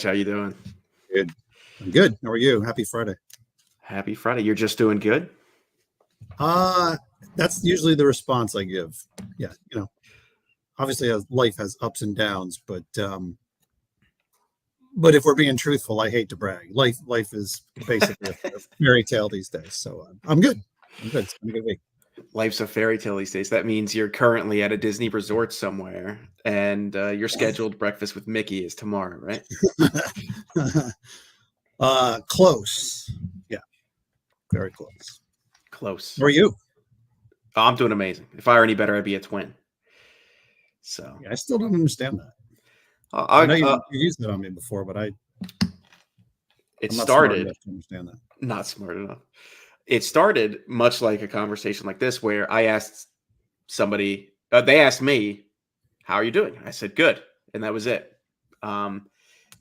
Reg. How you doing? Good. I'm good. How are you? Happy Friday. Happy Friday. You're just doing good? That's usually the response I give. Yeah, obviously life has ups and downs, but if we're being truthful, I hate to brag. Life is basically a fairy tale these days. So I'm good. I'm good. It's been a good week. Life's a fairy tale these days. That means you're currently at a Disney resort somewhere, and your scheduled breakfast with Mickey is tomorrow, right? Close. Yeah, very close. Close. How are you? Oh, I'm doing amazing. If I were any better, I'd be a twin. So yeah, I still don't understand that. I know you used that on me before, but I'm not started smart enough to understand that. Not smart enough. It started much like a conversation like this, where I asked somebody, they asked me, "How are you doing?" I said, "Good," and that was it. And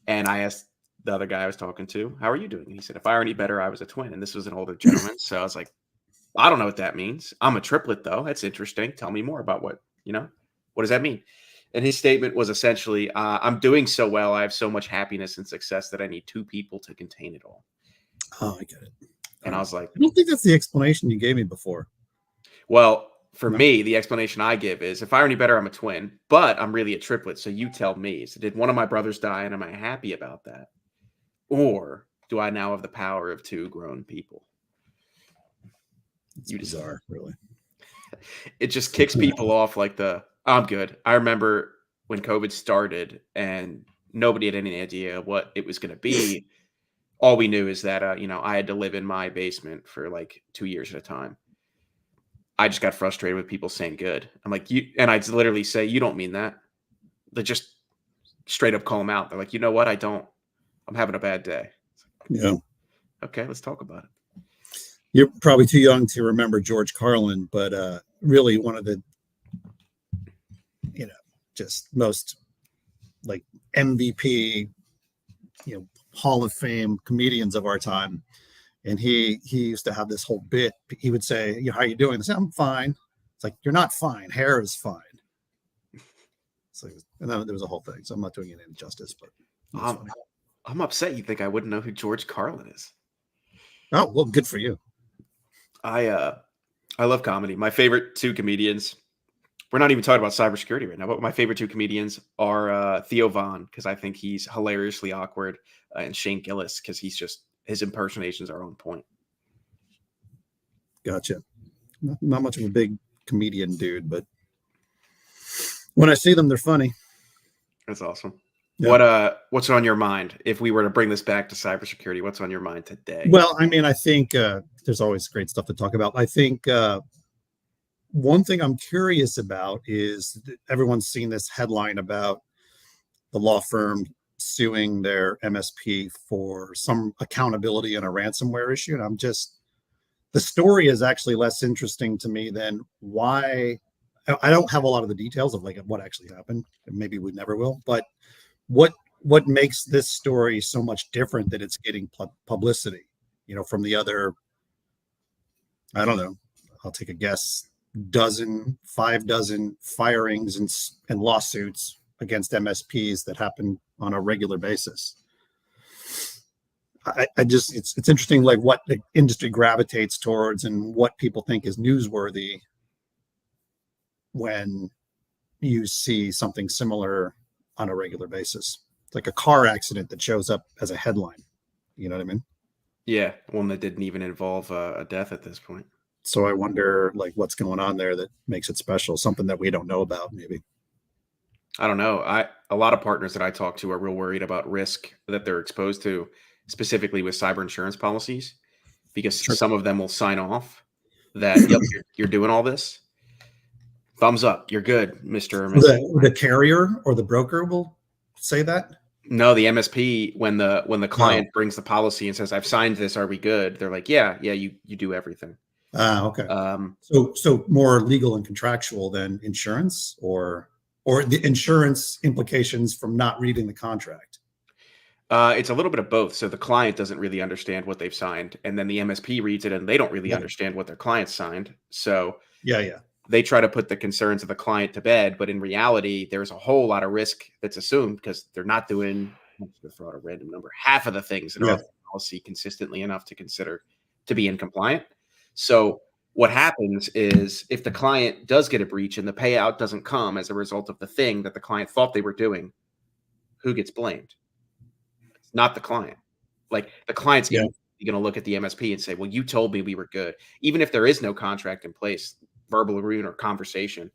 I asked the other guy I was talking to, "How are you doing?" And he said, "If I were any better, I was a twin." And this was an older gentleman, so I was like, "I don't know what that means. I'm a triplet, though. That's interesting. Tell me more about what does that mean?" And his statement was essentially, "I'm doing so well. I have so much happiness and success that I need two people to contain it all." Oh, I get it. And I was like, I don't think that's the explanation you gave me before. Well, for me, the explanation I give is, if I were any better, I'm a twin, but I'm really a triplet. So you tell me, so did one of my brothers die and am I happy about that? Or do I now have the power of two grown people? It's bizarre, really. It just kicks people off like I'm good. I remember when COVID started and nobody had any idea what it was going to be. All we knew is that, I had to live in my basement for like 2 years at a time. I just got frustrated with people saying good. I'm like, and I'd literally say, "You don't mean that." They just straight up call them out. They're like, "You know what? I'm having a bad day." Yeah. Okay, let's talk about it. You're probably too young to remember George Carlin, but really one of the, just most like MVP, Hall of Fame comedians of our time. And he used to have this whole bit. He would say, "How are you doing?" I say, "I'm fine." It's like, "You're not fine. Hair is fine." So, and then there was a whole thing. So I'm not doing it any justice, but I'm upset you think I wouldn't know who George Carlin is. Oh, well, good for you. I love comedy. My favorite two comedians, we're not even talking about cybersecurity right now, but my favorite two comedians are Theo Von, because I think he's hilariously awkward, and Shane Gillis, because his impersonations are on point. Gotcha. Not much of a big comedian dude, but when I see them, they're funny. That's awesome. Yeah. What's on your mind if we were to bring this back to cybersecurity? What's on your mind today? Well, I mean, I think there's always great stuff to talk about. I think one thing I'm curious about is everyone's seen this headline about the law firm suing their MSP for some accountability in a ransomware issue. And the story is actually less interesting to me than why. I don't have a lot of the details of like what actually happened, and maybe we never will, but what makes this story so much different that it's getting publicity, from the other, I don't know, I'll take a guess, 5 dozen firings and lawsuits against MSPs that happen on a regular basis. It's interesting, like what the industry gravitates towards and what people think is newsworthy when you see something similar on a regular basis. It's like a car accident that shows up as a headline. You know what I mean? Yeah, one that didn't even involve a death at this point. So I wonder, like, what's going on there that makes it special? Something that we don't know about, maybe. I don't know. A lot of partners that I talk to are real worried about risk that they're exposed to, specifically with cyber insurance policies, because some of them will sign off that, "Yep, you're doing all this. Thumbs up, you're good, Mr. or Mrs." The carrier or the broker will say that? No, the MSP, when the client brings the policy and says, "I've signed this, are we good?" They're like, yeah, you do everything. Okay. So more legal and contractual than insurance, or the insurance implications from not reading the contract? It's a little bit of both. So the client doesn't really understand what they've signed, and then the MSP reads it and they don't really understand what their client signed. So they try to put the concerns of the client to bed, but in reality, there's a whole lot of risk that's assumed because they're not doing I'm just going to throw out a random number, half of the things in Yeah. our policy consistently enough to consider to be in compliant. So what happens is if the client does get a breach and the payout doesn't come as a result of the thing that the client thought they were doing, who gets blamed? It's not the client. Like the client's Yeah. going to look at the MSP and say, well, you told me we were good. Even if there is no contract in place, verbal agreement or conversation,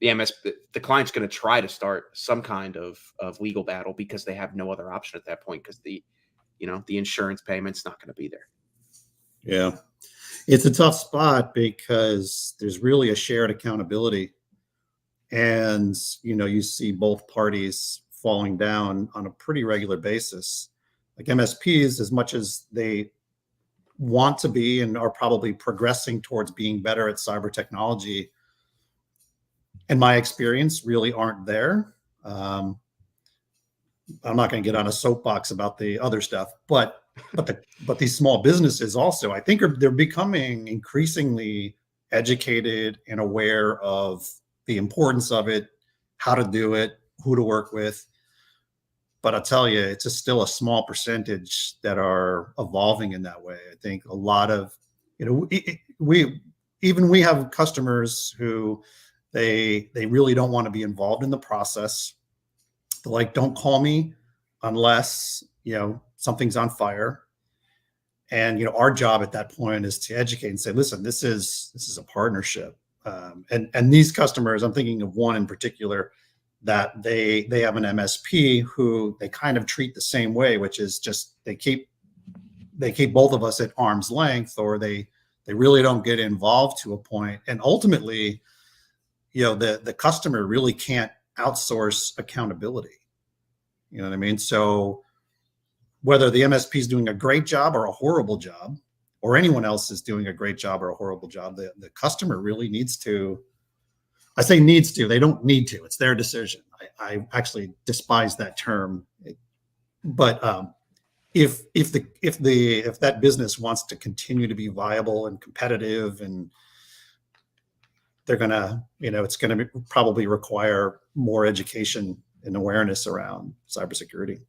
the client's going to try to start some kind of legal battle because they have no other option at that point because the insurance payment's not going to be there. Yeah. It's a tough spot because there's really a shared accountability. And, you see both parties falling down on a pretty regular basis. Like MSPs, as much as they want to be and are probably progressing towards being better at cyber technology, in my experience, really aren't there. I'm not going to get on a soapbox about the other stuff, but these small businesses also, I think, they're becoming increasingly educated and aware of the importance of it, how to do it, who to work with. But I'll tell you, it's still a small percentage that are evolving in that way. I think a lot of, we have customers who they really don't want to be involved in the process. They're like, don't call me unless, something's on fire. And, our job at that point is to educate and say, listen, this is a partnership. And these customers, I'm thinking of one in particular, that they have an MSP who they kind of treat the same way, which is just they keep both of us at arm's length, or they really don't get involved to a point. And ultimately, the customer really can't outsource accountability. You know what I mean? So whether the MSP is doing a great job or a horrible job, or anyone else is doing a great job or a horrible job, the customer really needs to. I say needs to. They don't need to. It's their decision. I actually despise that term, but if that business wants to continue to be viable and competitive, and they're gonna, it's gonna probably require more education and awareness around cybersecurity.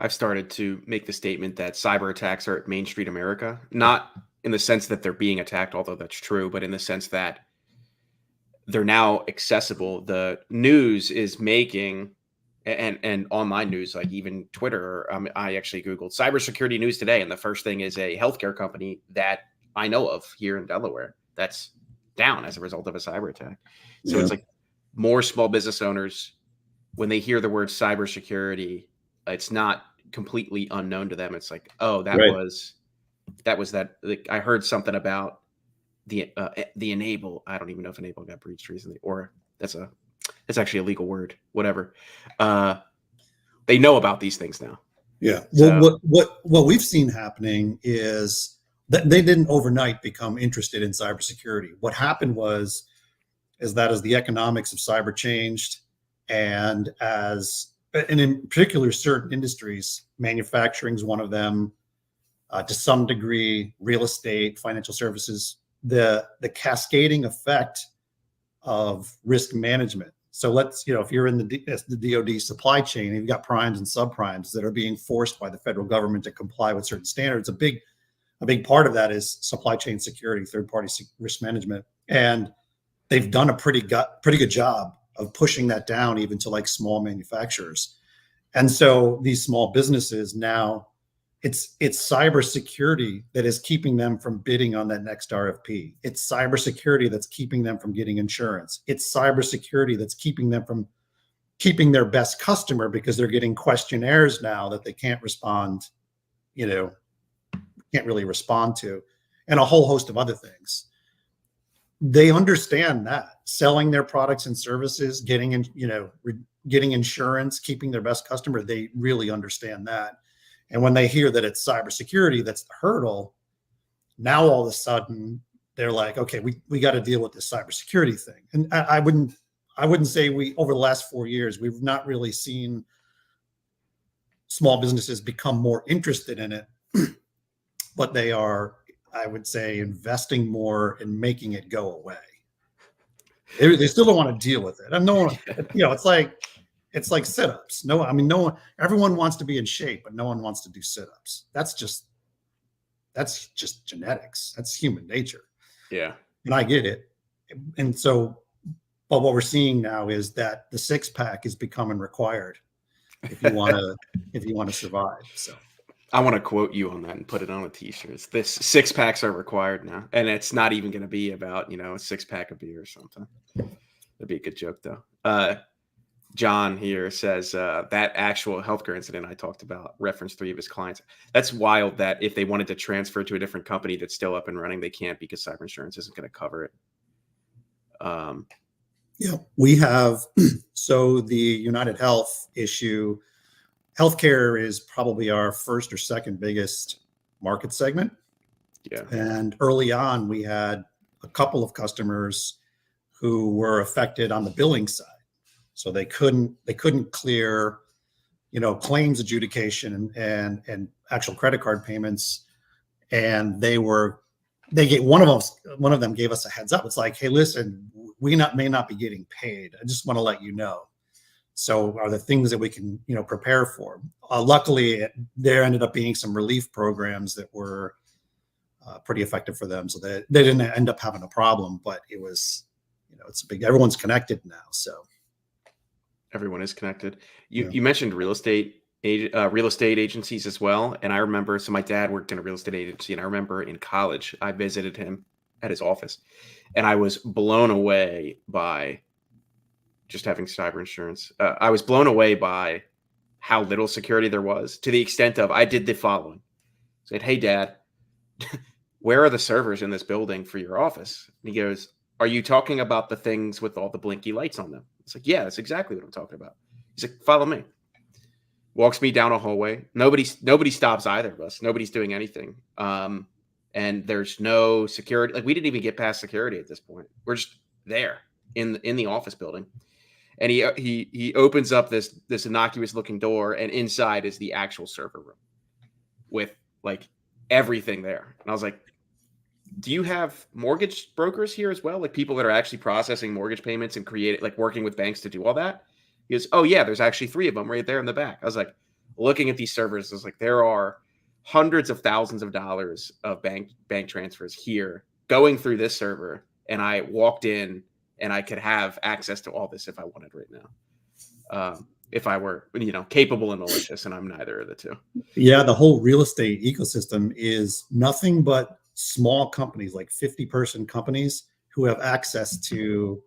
I've started to make the statement that cyber attacks are at Main Street America, not in the sense that they're being attacked, although that's true, but in the sense that they're now accessible. The news is making, and online news, like even Twitter. I actually Googled cybersecurity news today, and the first thing is a healthcare company that I know of here in Delaware that's down as a result of a cyber attack. So It's like more small business owners, when they hear the word cybersecurity, it's not completely unknown to them. It's like, oh, that was that. Like, I heard something about the enable. I don't even know if enable got breached recently, or that's actually a legal word. Whatever. They know about these things now. Yeah. Well, what we've seen happening is that they didn't overnight become interested in cybersecurity. What happened is that as the economics of cyber changed, and in particular certain industries, manufacturing is one of them, to some degree, real estate, financial services, the cascading effect of risk management. So let's, if you're in the DoD supply chain, you've got primes and subprimes that are being forced by the federal government to comply with certain standards. A big part of that is supply chain security, third-party risk management, and they've done a pretty good job of pushing that down even to like small manufacturers. And so these small businesses now, it's cybersecurity that is keeping them from bidding on that next RFP. It's cybersecurity that's keeping them from getting insurance. It's cybersecurity that's keeping them from keeping their best customer, because they're getting questionnaires now that they can't really respond to, and a whole host of other things. They understand that selling their products and services, getting insurance, keeping their best customer, they really understand that. And when they hear that it's cybersecurity that's the hurdle, now all of a sudden they're like, okay, we got to deal with this cybersecurity thing. And I wouldn't say over the last 4 years, we've not really seen small businesses become more interested in it, but they are, I would say, investing more in making it go away. They still don't want to deal with it. And no one, it's like, It's like sit-ups. No, I mean, no one, everyone wants to be in shape, but no one wants to do sit-ups. That's just genetics. That's human nature. Yeah. And I get it. And so, but what we're seeing now is that the six-pack is becoming required if you want to survive. So I want to quote you on that and put it on a t-shirt. This six packs are required now. And it's not even going to be about, a six pack of beer or something. That'd be a good joke though. John here says that actual healthcare incident I talked about referenced 3 of his clients. That's wild that if they wanted to transfer to a different company that's still up and running, they can't because cyber insurance isn't going to cover it. Yeah, we have. So the United Health issue, healthcare is probably our first or second biggest market segment. Yeah. And early on, we had a couple of customers who were affected on the billing side. So they couldn't clear, claims adjudication and actual credit card payments. And one of them gave us a heads up. It's like, hey, listen, we may not be getting paid. I just want to let you know. So are there things that we can, prepare for? Luckily, there ended up being some relief programs that were pretty effective for them. So they didn't end up having a problem, but it was, everyone's connected now. So everyone is connected. You mentioned real estate agencies as well. And I remember, so my dad worked in a real estate agency, and I remember in college, I visited him at his office, and I was blown away by just having cyber insurance. I was blown away by how little security there was, to the extent of I did the following. I said, hey, Dad, where are the servers in this building for your office? And he goes, are you talking about the things with all the blinky lights on them? It's like, yeah, that's exactly what I'm talking about. He's like, follow me. Walks me down a hallway. Nobody stops either of us. Nobody's doing anything. And there's no security. Like, we didn't even get past security at this point. We're just there in the office building. And he opens up this innocuous looking door, and inside is the actual server room with like everything there. And I was like, do you have mortgage brokers here as well? Like people that are actually processing mortgage payments and working with banks to do all that? He goes, oh yeah, there's actually 3 of them right there in the back. I was like, looking at these servers, I was like, there are hundreds of thousands of dollars of bank transfers here going through this server. And I walked in and I could have access to all this if I wanted right now. If I were, capable and malicious, and I'm neither of the two. Yeah, the whole real estate ecosystem is nothing but small companies, like 50-person companies, who have access to,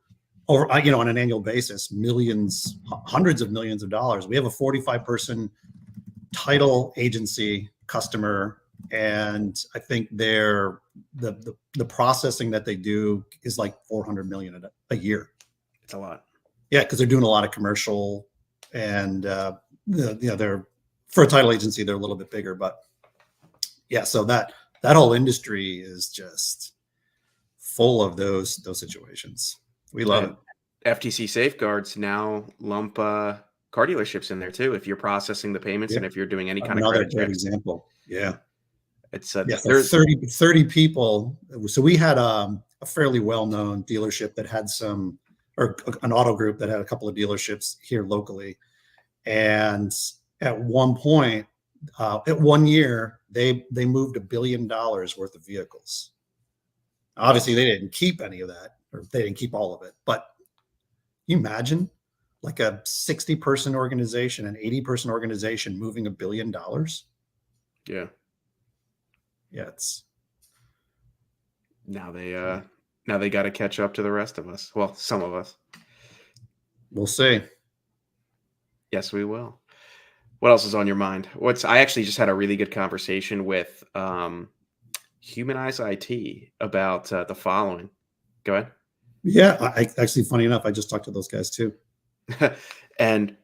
or on an annual basis, millions, hundreds of millions of dollars. We have a 45-person title agency customer, and I think the processing that they do is like 400 million a year. It's a lot. Yeah, because they're doing a lot of commercial, and they're, for a title agency, they're a little bit bigger, but yeah, so that whole industry is just full of those situations. We love it. FTC safeguards now lump car dealerships in there too, if you're processing the payments and if you're doing any kind of credit great example. Yeah. It's there's 30 people. So we had a fairly well-known dealership that had or an auto group that had a couple of dealerships here locally. And at one point, at 1 year, they moved $1 billion worth of vehicles. Obviously, they didn't keep any of that, or they didn't keep all of it. But you imagine like a 60-person organization, an 80-person organization moving $1 billion? Yeah. Yeah, it's now they got to catch up to the rest of us. Well, some of us. We'll see. Yes, we will. What else is on your mind? I actually just had a really good conversation with Humanize IT about the following. Go ahead. Yeah, I actually, funny enough, I just talked to those guys too. And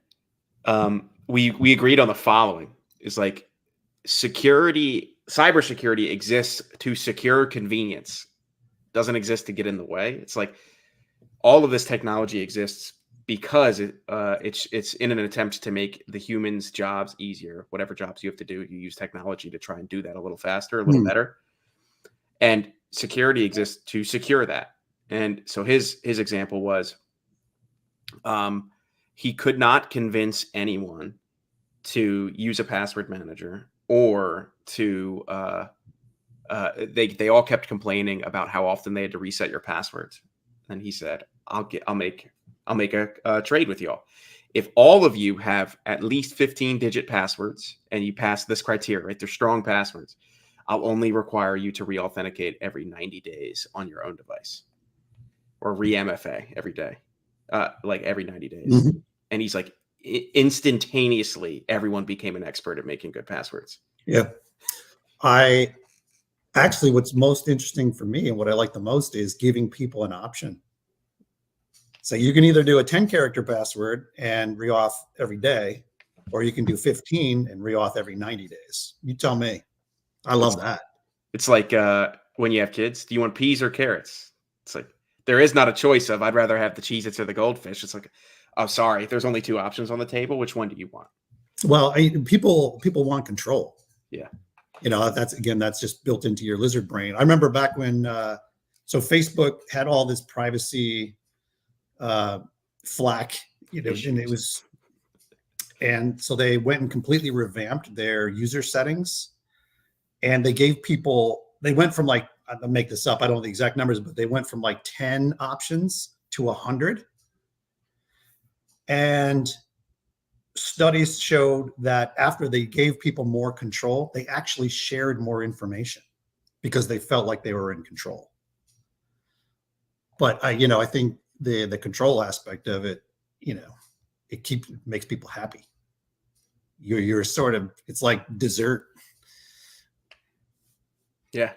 we agreed on the following. Is like cybersecurity exists to secure convenience. Doesn't exist to get in the way. It's like all of this technology exists because it's in an attempt to make the humans' jobs easier. Whatever jobs you have to do, you use technology to try and do that a little faster, a little better. And security exists to secure that. And so his example was, he could not convince anyone to use a password manager or to they all kept complaining about how often they had to reset your passwords. And he said, I'll make a trade with y'all. If all of you have at least 15-digit passwords and you pass this criteria, right? They're strong passwords. I'll only require you to re-authenticate every 90 days on your own device, or re-MFA every day, like every 90 days. Mm-hmm. And he's like, instantaneously, everyone became an expert at making good passwords. Yeah. Actually, what's most interesting for me and what I like the most is giving people an option. So you can either do a 10-character password and reauth every day, or you can do 15 and reauth every 90 days. You tell me. I love that. It's like when you have kids, do you want peas or carrots? It's like, there is not a choice of, I'd rather have the Cheez-Its or the Goldfish. It's like, oh, sorry, there's only 2 options on the table. Which one do you want? Well, people want control. Yeah. That's just built into your lizard brain. I remember back when, so Facebook had all this privacy flack, and so they went and completely revamped their user settings, and they went from, like, I'll make this up, I don't know the exact numbers, but they went from like 10 options to 100. And studies showed that after they gave people more control, they actually shared more information because they felt like they were in control. But I think the control aspect of it, it makes people happy. You're sort of, it's like dessert. Yeah,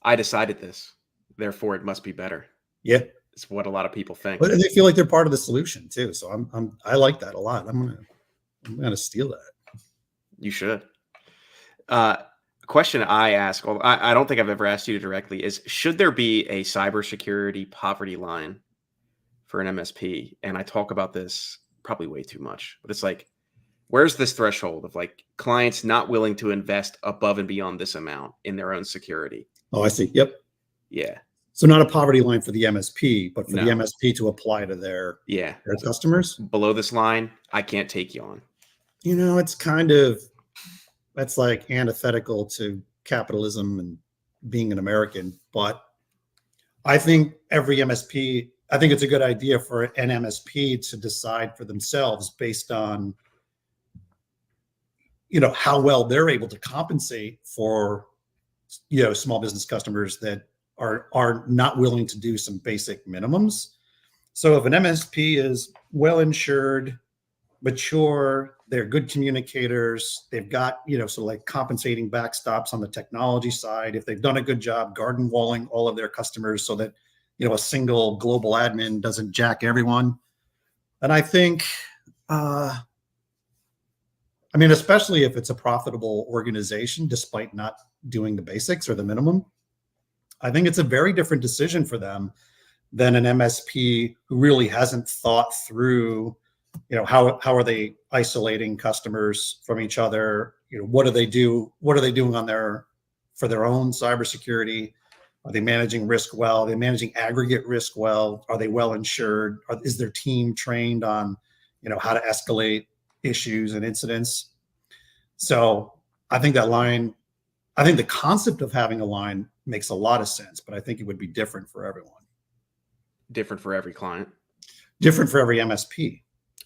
I decided this, therefore it must be better. Yeah, it's what a lot of people think. But they feel like they're part of the solution too. So I like that a lot. I'm gonna steal that. You should. A question I ask, I don't think I've ever asked you directly, is should there be a cybersecurity poverty line for an MSP? And I talk about this probably way too much, but it's like, where's this threshold of like clients not willing to invest above and beyond this amount in their own security? Oh, I see. Yep. Yeah. So not a poverty line for the MSP, but for the MSP to apply to their customers. Below this line, I can't take you on. It's that's like antithetical to capitalism and being an American. But I think I think it's a good idea for an MSP to decide for themselves based on, how well they're able to compensate for, small business customers that are not willing to do some basic minimums. So if an MSP is well insured, mature, they're good communicators, they've got, so like compensating backstops on the technology side, if they've done a good job garden walling all of their customers so that, a single global admin doesn't jack everyone. And I think, especially if it's a profitable organization, despite not doing the basics or the minimum, I think it's a very different decision for them than an MSP who really hasn't thought through, how are they isolating customers from each other? What do they do? What are they doing for their own cybersecurity? Are they managing risk well? Are they managing aggregate risk well? Are they well insured? Is their team trained on, how to escalate issues and incidents? So I think the concept of having a line makes a lot of sense, but I think it would be different for everyone. Different for every client. Different for every MSP.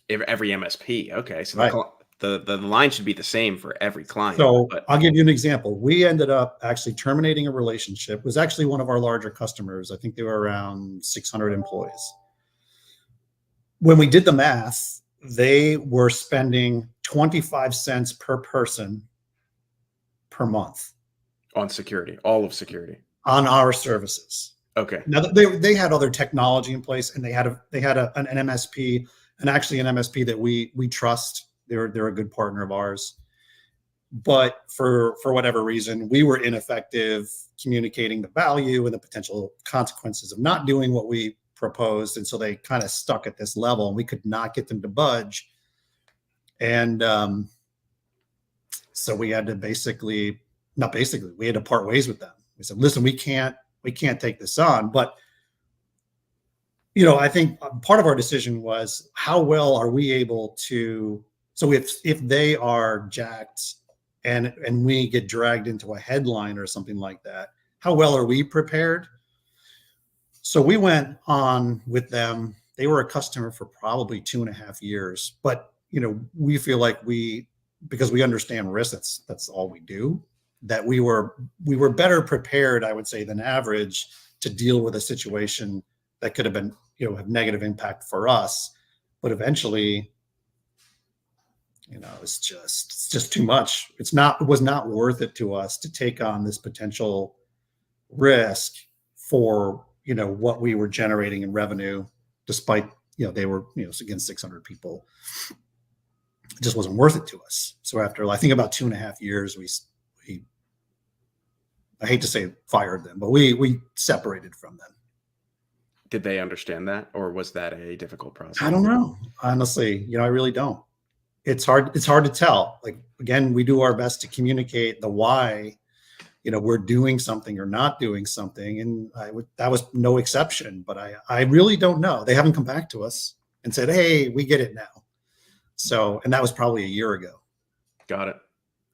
Every MSP. Okay. So right. The line should be the same for every client. So I'll give you an example. We ended up actually terminating a relationship. It was actually one of our larger customers. I think they were around 600 employees. When we did the math, they were spending 25 cents per person per month on security, all of security, on our services. Okay. Now they had other technology in place, and they had an MSP, and actually an MSP that we trust. They're a good partner of ours, but for whatever reason, we were ineffective communicating the value and the potential consequences of not doing what we proposed, and so they kind of stuck at this level, and we could not get them to budge. And so we had to we had to part ways with them. We said, listen, we can't take this on. But I think part of our decision was how well are we able to, so if they are jacked and we get dragged into a headline or something like that, how well are we prepared? So we went on with them. They were a customer for probably 2.5 years, but we feel like because we understand risk, that's all we do, that we were better prepared, I would say, than average to deal with a situation that could have been, have negative impact for us. But eventually, it's just too much. It was not worth it to us to take on this potential risk for, what we were generating in revenue, despite, they were, against 600 people. It just wasn't worth it to us. So after, I think, about 2.5 years, we I hate to say fired them, but we separated from them. Did they understand that, or was that a difficult process? I don't know. Honestly, I really don't. It's hard to tell. Like, again, we do our best to communicate the why, we're doing something or not doing something. And that was no exception, but I really don't know. They haven't come back to us and said, hey, we get it now. So, and that was probably a year ago. Got it.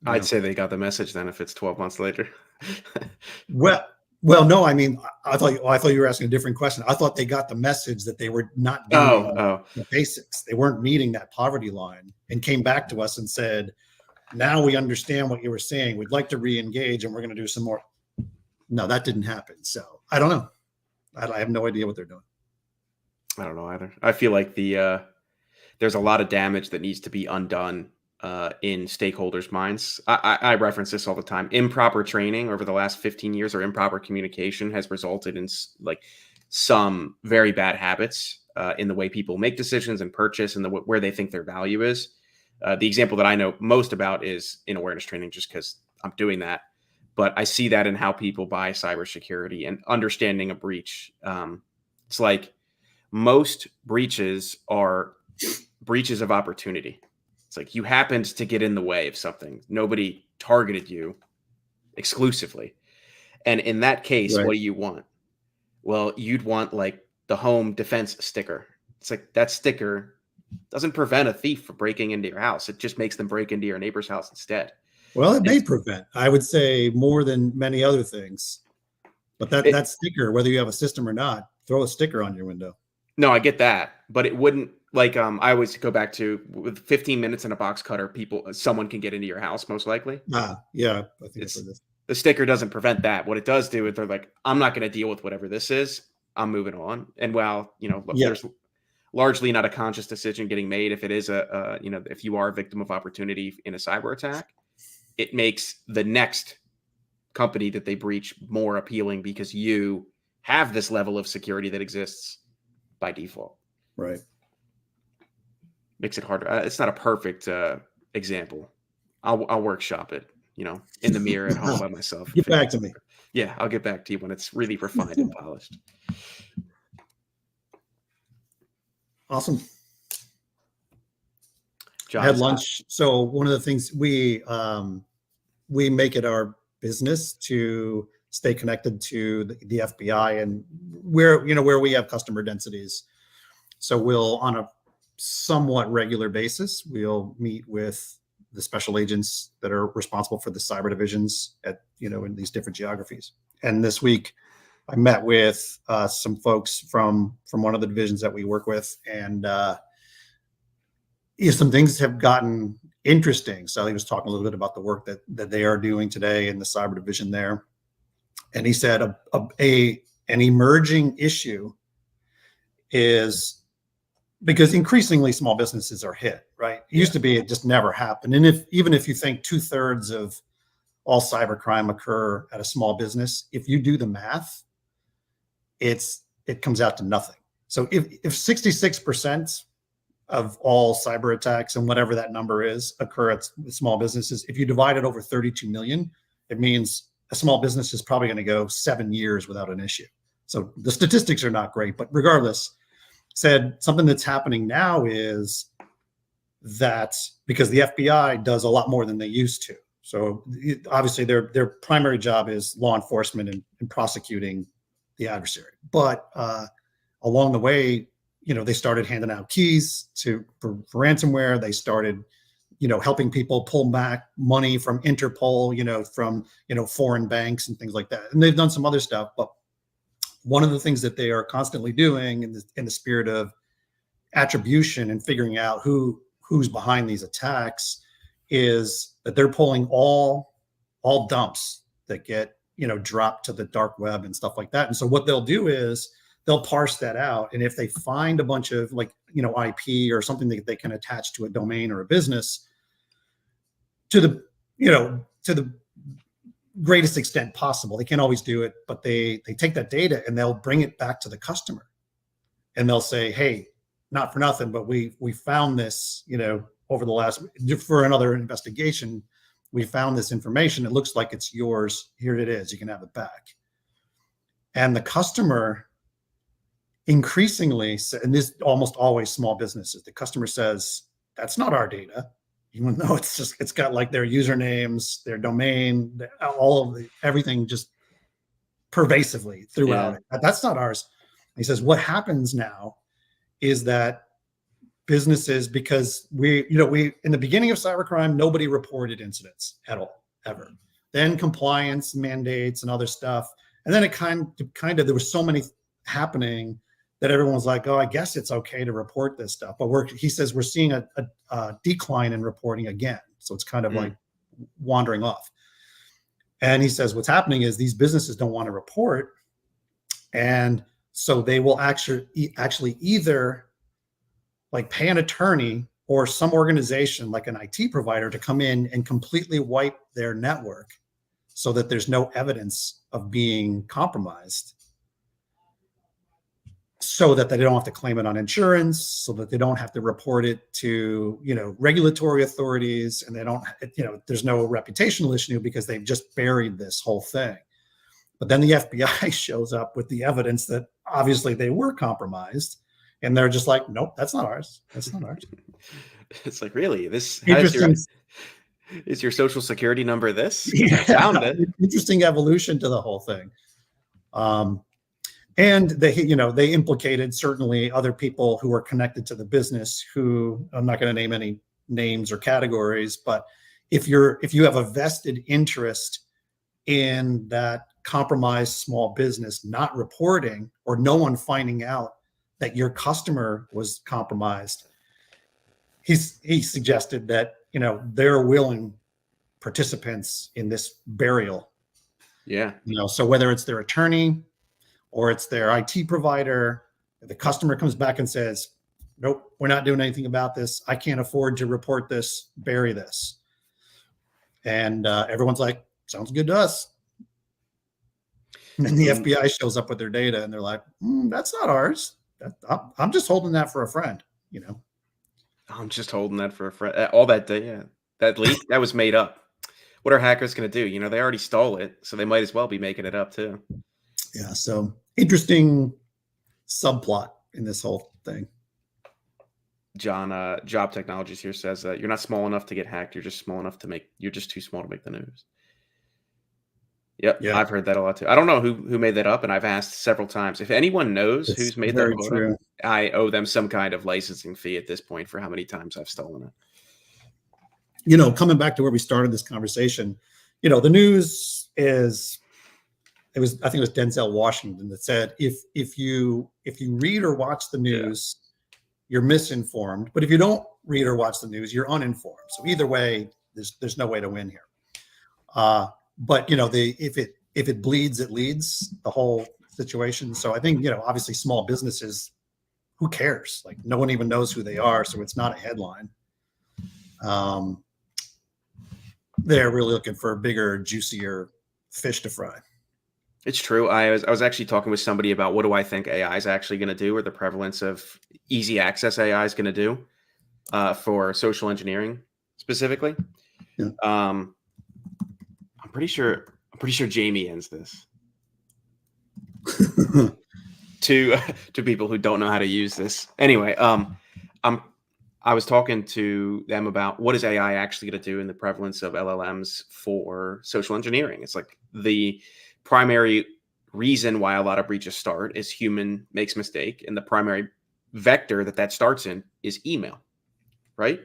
I'd say they got the message then if it's 12 months later. Well, no, I mean, I thought you were asking a different question. I thought they got the message that they were not doing the basics. They weren't meeting that poverty line, and came back to us and said, now we understand what you were saying. We'd like to re-engage, and we're going to do some more. No, that didn't happen. So I don't know. I have no idea what they're doing. I don't know either. I feel like there's a lot of damage that needs to be undone in stakeholders' minds. I reference this all the time. Improper training over the last 15 years or improper communication has resulted in some very bad habits in the way people make decisions and purchase and where they think their value is. The example that I know most about is in awareness training, just because I'm doing that. But I see that in how people buy cybersecurity and understanding a breach. It's like most breaches are breaches of opportunity. It's like you happened to get in the way of something. Nobody targeted you exclusively. And in that case, right, what do you want? Well, you'd want like the home defense sticker. It's like that sticker doesn't prevent a thief from breaking into your house. It just makes them break into your neighbor's house instead. Well, it may prevent, I would say, more than many other things. But that sticker, whether you have a system or not, throw a sticker on your window. No, I get that. But it wouldn't, like, I always go back to with 15 minutes and a box cutter, someone can get into your house, most likely. Yeah. I think the sticker doesn't prevent that. What it does do is they're like, I'm not going to deal with whatever this is. I'm moving on. And while, there's largely not a conscious decision getting made, if it is if you are a victim of opportunity in a cyber attack, it makes the next company that they breach more appealing because you have this level of security that exists by default. Right. Makes it harder. It's not a perfect example. I'll workshop it, in the mirror at home by myself. Get back to me. Yeah, I'll get back to you when it's really refined and polished. Awesome. I had lunch. So one of the things we make it our business to stay connected to the FBI and where we have customer densities. So we'll, on a somewhat regular basis, we'll meet with the special agents that are responsible for the cyber divisions at, in these different geographies. And this week I met with some folks from one of the divisions that we work with, and some things have gotten interesting. So he was talking a little bit about the work that they are doing today in the cyber division there. And he said an emerging issue is because increasingly small businesses are hit, right? It used to be it just never happened. And even if you think 2/3 of all cybercrime occur at a small business, if you do the math, it comes out to nothing. So if 66% of all cyber attacks, and whatever that number is, occur at small businesses, if you divide it over 32 million, it means a small business is probably going to go 7 years without an issue. So the statistics are not great, but regardless, said something that's happening now is that because the FBI does a lot more than they used to. So obviously their primary job is law enforcement and prosecuting the adversary. But along the way, they started handing out keys for ransomware. They started, helping people pull back money from Interpol, from, foreign banks and things like that. And they've done some other stuff. But one of the things that they are constantly doing in the spirit of attribution and figuring out who's behind these attacks is that they're pulling all dumps that get, dropped to the dark web and stuff like that. And so what they'll do is they'll parse that out. And if they find a bunch of IP or something that they can attach to a domain or a business to the greatest extent possible, they can't always do it, but they take that data and they'll bring it back to the customer and they'll say, hey, not for nothing, but we found this, over the last, for another investigation, we found this information. It looks like it's yours. Here it is. You can have it back. And the customer increasingly, and this almost always small businesses, the customer says, that's not our data. Even though it's got like their usernames, their domain, everything just pervasively throughout it. That's not ours. And he says, what happens now is that businesses, because we in the beginning of cybercrime, nobody reported incidents at all, ever. Then compliance mandates and other stuff. And then it kind of there was so many happening that everyone was like, oh, I guess it's okay to report this stuff. But he says we're seeing a decline in reporting again. So it's kind of like wandering off. And he says what's happening is these businesses don't want to report. And so they will actually either like pay an attorney or some organization like an IT provider to come in and completely wipe their network so that there's no evidence of being compromised, so that they don't have to claim it on insurance, so that they don't have to report it to, regulatory authorities, and they don't, there's no reputational issue because they've just buried this whole thing. But then the FBI shows up with the evidence that obviously they were compromised, and they're just like, nope, that's not ours. That's not ours. It's like, really? Is your social security number this? Yeah, I found it. Interesting evolution to the whole thing. And they implicated certainly other people who were connected to the business, who I'm not going to name any names or categories, but if you have a vested interest in that compromised small business not reporting, or no one finding out that your customer was compromised, he suggested that they're willing participants in this burial. Yeah. So whether it's their attorney or it's their IT provider, the customer comes back and says, nope, we're not doing anything about this. I can't afford to report this. Bury this. And everyone's like, sounds good to us. And then the FBI shows up with their data and they're like, that's not ours. I'm just holding that for a friend, I'm just holding that for a friend. All that data, that leak, that was made up. What are hackers going to do? They already stole it, so they might as well be making it up too. Yeah, so interesting subplot in this whole thing. John, Job Technologies here says that you're not small enough to get hacked. You're just too small to make the news. Yep, yeah. I've heard that a lot too. I don't know who made that up, and I've asked several times. If anyone knows who's made that up, I owe them some kind of licensing fee at this point for how many times I've stolen it. Coming back to where we started this conversation, the news is, I think it was Denzel Washington that said, if you read or watch the news, you're misinformed. But if you don't read or watch the news, you're uninformed. So either way, there's no way to win here. But if it bleeds, it leads, the whole situation. So I think obviously small businesses, who cares? Like no one even knows who they are, so it's not a headline. They're really looking for a bigger, juicier fish to fry. It's true. I was actually talking with somebody about what do I think AI is actually going to do, or the prevalence of easy access AI is going to do for social engineering specifically. Yeah. I'm pretty sure Jamie ends this to people who don't know how to use this. Anyway, I was talking to them about what is AI actually going to do in the prevalence of LLMs for social engineering. It's like the primary reason why a lot of breaches start is human makes mistake, and the primary vector that starts in is email, right?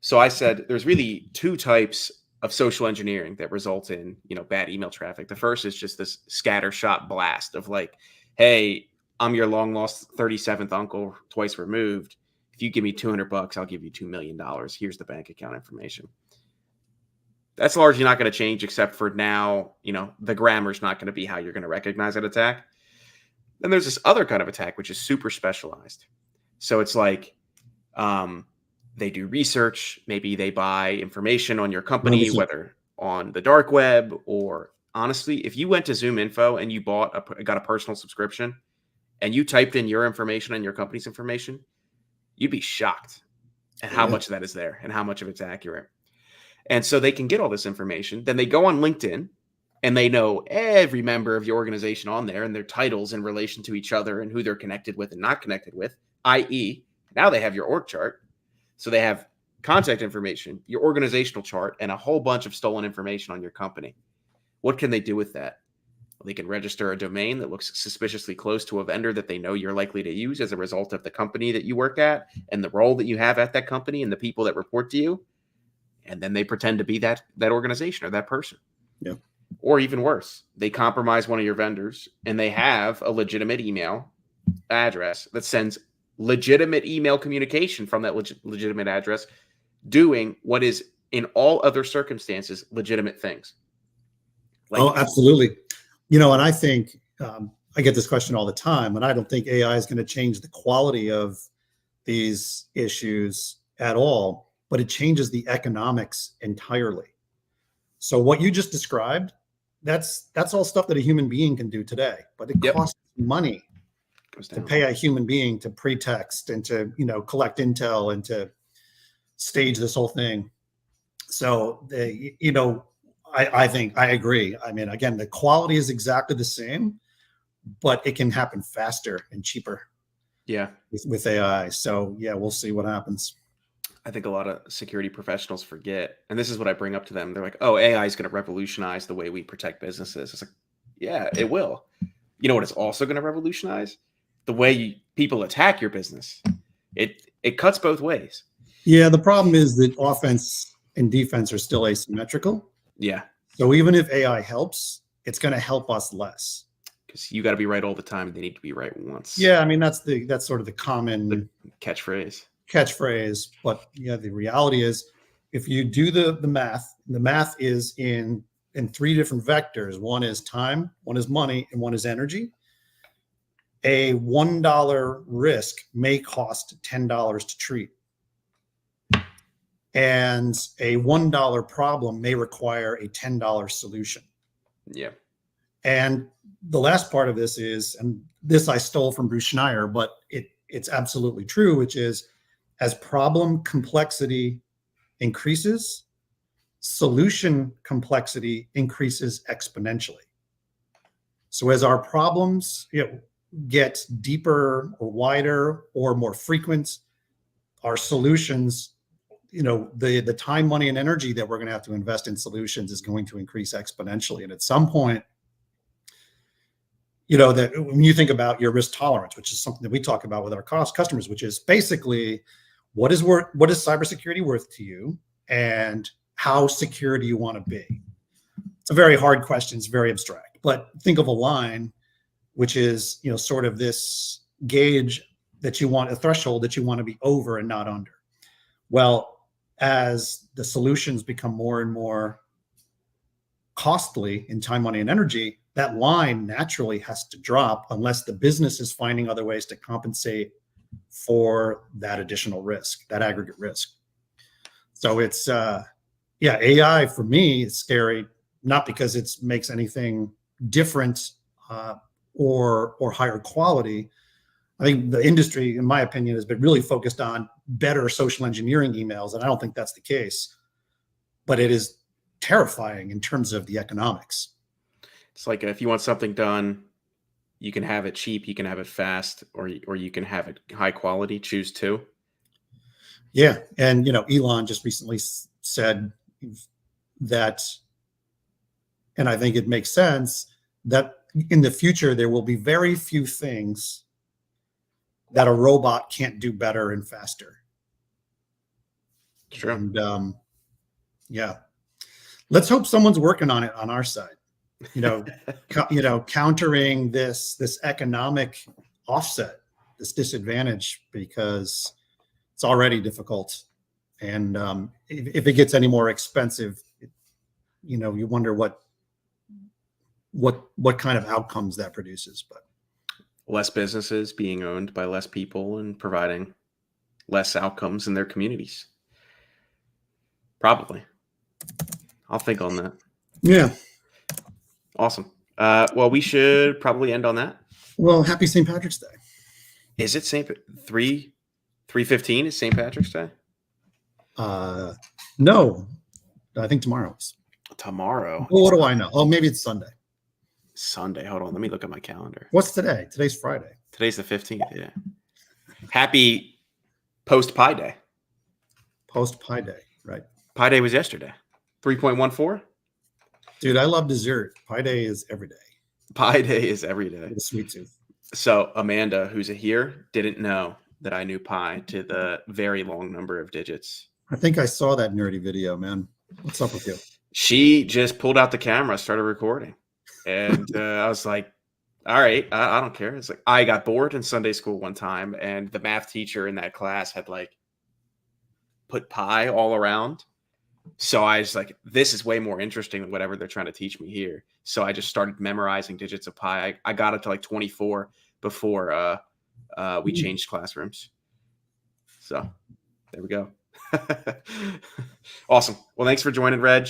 So I said there's really two types of social engineering that result in, bad email traffic. The first is just this scattershot blast of like, hey, I'm your long lost 37th uncle twice removed. If you give me $200, I'll give you $2 million. Here's the bank account information. That's largely not going to change, except for now, the grammar's not going to be how you're going to recognize an attack. Then there's this other kind of attack, which is super specialized. So it's like they do research. Maybe they buy information on your company, whether on the dark web or honestly, if you went to Zoom Info and you got a personal subscription and you typed in your information and your company's information, you'd be shocked at how much of that is there and how much of it's accurate. And so they can get all this information. Then they go on LinkedIn and they know every member of your organization on there and their titles in relation to each other and who they're connected with and not connected with, i.e., now they have your org chart. So they have contact information, your organizational chart, and a whole bunch of stolen information on your company. What can they do with that? Well, they can register a domain that looks suspiciously close to a vendor that they know you're likely to use as a result of the company that you work at and the role that you have at that company and the people that report to you. And then they pretend to be that organization or that person. Yeah. Or even worse, they compromise one of your vendors and they have a legitimate email address that sends legitimate email communication from that legitimate address, doing what is in all other circumstances legitimate things. Absolutely. And I think I get this question all the time, and I don't think AI is going to change the quality of these issues at all, but it changes the economics entirely. So what you just described, that's all stuff that a human being can do today, but it costs money to pay a human being to pretext and to, collect intel and to stage this whole thing. So, I think I agree. I mean, again, the quality is exactly the same, but it can happen faster and cheaper. Yeah. With AI. So yeah, we'll see what happens. I think a lot of security professionals forget, and this is what I bring up to them. They're like, oh, AI is going to revolutionize the way we protect businesses. It's like, yeah, it will. You know what it's also going to revolutionize? The way people attack your business. It cuts both ways. Yeah, the problem is that offense and defense are still asymmetrical. Yeah. So even if AI helps, it's going to help us less. Because you got to be right all the time. They need to be right once. Yeah, I mean that's sort of the common catchphrase. But yeah, the reality is, if you do the math is in three different vectors. One is time, one is money, and one is energy. A $1 risk may cost $10 to treat. And a $1 problem may require a $10 solution. Yeah. And the last part of this is, and this I stole from Bruce Schneier, but it's absolutely true, which is as problem complexity increases, solution complexity increases exponentially. So as our problems get deeper or wider or more frequent, our solutions, the time, money, and energy that we're going to have to invest in solutions is going to increase exponentially. And at some point, that when you think about your risk tolerance, which is something that we talk about with our customers, which is basically what is cybersecurity worth to you, and how secure do you want to be? It's a very hard question. It's very abstract, but think of a line, which is, sort of this gauge that you want, a threshold that you want to be over and not under. Well, as the solutions become more and more costly in time, money, and energy, that line naturally has to drop unless the business is finding other ways to compensate for that additional risk, that aggregate risk. So it's, AI for me is scary, not because it makes anything different or higher quality. I think the industry, in my opinion, has been really focused on better social engineering emails, and I don't think that's the case. But it is terrifying in terms of the economics. It's like if you want something done, you can have it cheap, you can have it fast, or you can have it high quality. Choose two. Yeah, and Elon just recently said that, and I think it makes sense that in the future, there will be very few things that a robot can't do better and faster. True. And yeah, let's hope someone's working on it on our side. Countering this economic offset, this disadvantage, because it's already difficult. And if it gets any more expensive, you wonder what kind of outcomes that produces. But less businesses being owned by less people and providing less outcomes in their communities. Probably. I'll think on that. Yeah. Awesome. Well, we should probably end on that. Well, happy St. Patrick's Day. Is it 3/15 is St. Patrick's Day? No, I think tomorrow is. Tomorrow. Well, what do I know? Oh, maybe it's Sunday. Sunday. Hold on. Let me look at my calendar. What's today? Today's Friday. Today's the 15th. Yeah. Happy post Pi Day. Post Pi Day, right? Pi Day was yesterday. 3.14. Dude, I love dessert. Pi Day is every day. Pi Day is every day. The sweet tooth. So Amanda, who's here, didn't know that I knew pi to the very long number of digits. I think I saw that nerdy video, man. What's up with you? She just pulled out the camera, started recording. And I was like, all right, I don't care. It's like, I got bored in Sunday school one time, and the math teacher in that class had put pi all around. So I was like, this is way more interesting than whatever they're trying to teach me here. So I just started memorizing digits of pi. I got it to 24 before we changed classrooms. So there we go. Awesome. Well, thanks for joining, Reg.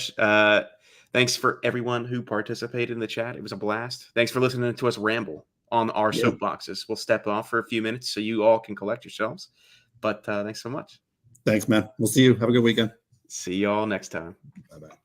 Thanks for everyone who participated in the chat. It was a blast. Thanks for listening to us ramble on our soapboxes. We'll step off for a few minutes so you all can collect yourselves. But thanks so much. Thanks, man. We'll see you. Have a good weekend. See y'all next time. Bye-bye.